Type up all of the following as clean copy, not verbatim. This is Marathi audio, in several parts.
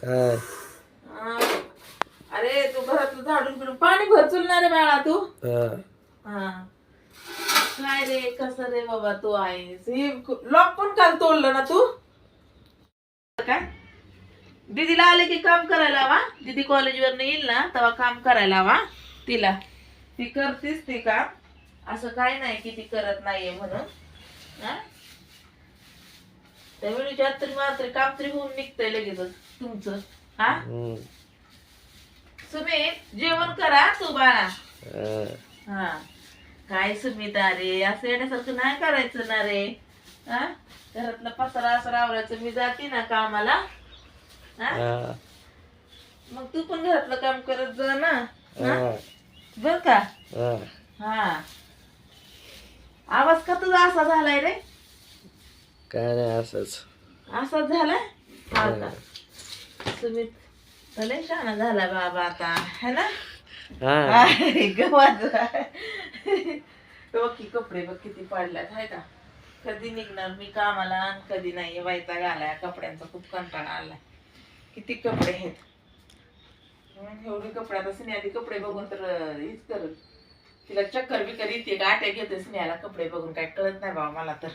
काय हा. अरे तू घरातलं झाडून बिडून पाणी भर चुलणार रे बाळा तू. हा काय रे कसं रे बाबा तू आहेस लॉक पण काल तोडलं ना तू. काय दीदीला आले की काम करायला वा. दीदी कॉलेजवर येईल ना तेव्हा काम करायला वा तिला. ती करतेच ती काम असं काय नाही की ती करत नाहीये म्हणून. हा त्या वेळीच्या तरी मात्र काम तरी होऊन निघतंय लगेच तुमचं. हा सुमित जेवण करा तू बाळा. हा काय सुमित अरे असं येण्यासारखं नाही करायचं ना रे. हा घरातला पसारा असं रावरायचं. मी जाते ना कामाला. हा मग तू पण घरातलं काम करत जा ना. बर का. हा आवाज का तुझा असा झालाय रे. काय नाही असंच असाच झालाय. हा का सुमित लय शहाणा झाला बाबा आता है ना. गवाच बघ की कपडे बघ किती पडल्यात हाय का. कधी निघणार मी कामाला आणि कधी नाही. वैताग आलाय कपड्यांचा खूप कंटाळा आलाय. किती कपडे आहेत. एवढे कपडे आता स्नेहाचे कपडे बघून तर हीच करत. तिला चक्कर बिकर येते गाठ्या घेते स्नेहाला कपडे बघून काय कळत नाही बाबा मला तर.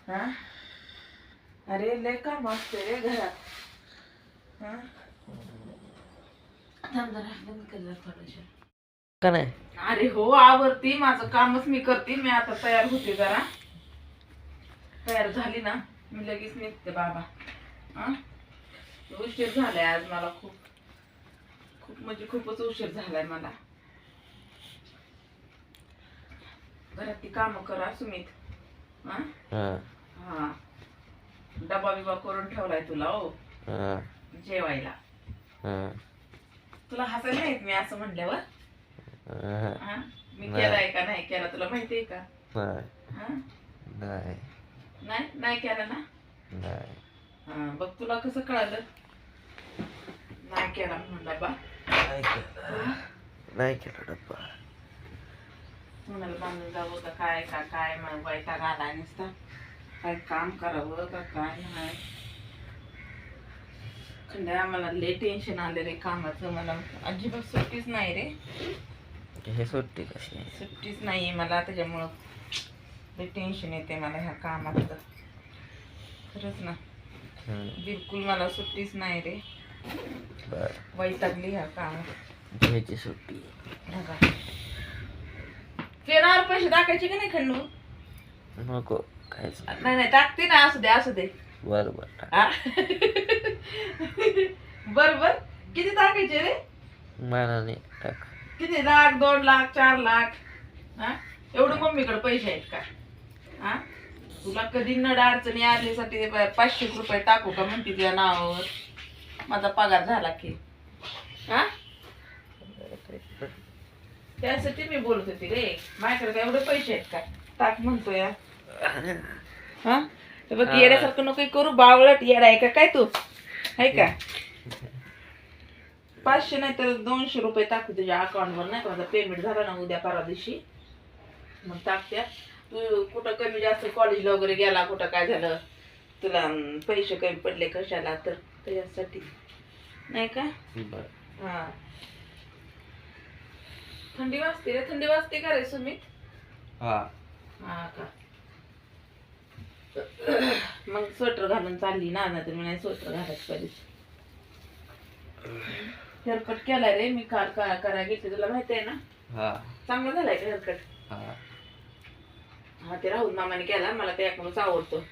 हा अरे लय काम असते रे घरात. हा थांब जरा बंद कर जरा थोडंसं. का नाही अरे हो आवरती माझं कामच मी करते. मी आता तयार होते जरा. तयार झाली ना मी लगेच निघते बाबा. हा उशीर झालाय आज मला खूप खूप म्हणजे खूपच उशीर झालाय मला. घरात ती काम करा सुमित. हा हा डबा बिबा करून ठेवलाय तुला हो जेवायला. तुला हसायला नाहीत मी असं म्हणल्यावर. मी केलाय का नाही केला तुला माहितीये का. नाही नाही नाही केला ना. हा बघ तुला कसं कळालं नाही केला म्हणून डबा. नाही केला डब्बा. म्हणाला बांधून जावं का काय का काय मग वैताग आलाय नुसता. काय काम करावं का काय नाही. खंड्या मला लय टेन्शन आले रे कामाचं. मला अजिबात सुट्टीच नाही रे. हे सुट्टी कशी आहे. सुट्टीच नाहीये मला त्याच्यामुळं लय टेन्शन येते मला ह्या कामाचं. खरंच ना बिलकुल मला सुट्टीच नाही रे. वैतागली ह्या कामात. घ्यायची सुट्टी. फेरावर पैसे टाकायचे का नाही खंडू. नको काहीच नाही नाही टाकते ना. असू दे असू दे. बरोबर बर बर किती टाकायचे रे. मनाने टाक. किती 1 लाख 2 लाख 4 लाख. हा एवढं मम्मीकडे पैसे आहेत का. हा तुला कधी नड अडचणी आल्यासाठी 500 रुपये टाकू का म्हणते तुझ्या नावावर. माझा पगार झाला की. हा त्यासाठी मी बोलत होती रे. माझ्याकडे काय एवढे पैसे आहेत का टाक म्हणतोय. हा तर बघ येड्यासारखं नको करू. बावळट येडा आहे का काय तू आहे का. 500 नाही तर 200 रुपये टाकू तुझ्या अकाउंटवर. नाही का माझा पेमेंट झाला ना उद्या परवा दिवशी मग टाकत्या. तू कुठं कमी जास्त कॉलेजला वगैरे गेला कुठं काय झालं तुला पैसे कमी पडले कशाला तर त्याच्यासाठी नाही का. हा थंडी वाजते रे. थंडी वाजते का रे सुमित. हा का मग स्वेटर घालून चालली ना. नाही तर मी नाही स्वेटर घालायचं कधीच. हेअरकट केलाय रे मी काल करायला घेतले तुला माहिती आहे ना. चांगला झालाय का हेअरकट. हा ते राहुल मामाने केला. मला त्याकडूनच आवडतो.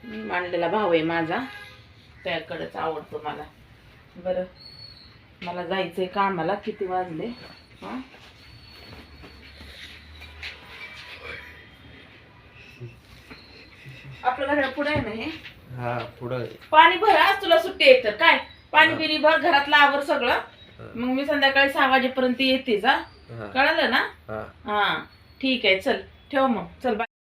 मांडलेला भाऊ आहे माझा त्याकडेच आवडतो मला. बरं मला जायचंय कामाला. किती वाजले. हा आपल्या घराला पुढे आहे ना हे. पुढं पाणी भर आज तुला सुट्टी आहे तर काय. पाणी बिरी भर घरातला आवर सगळं. मग मी संध्याकाळी 6 वाजेपर्यंत येतेच. कळलं ना. हा ठीक आहे चल ठेव मग चल बाय.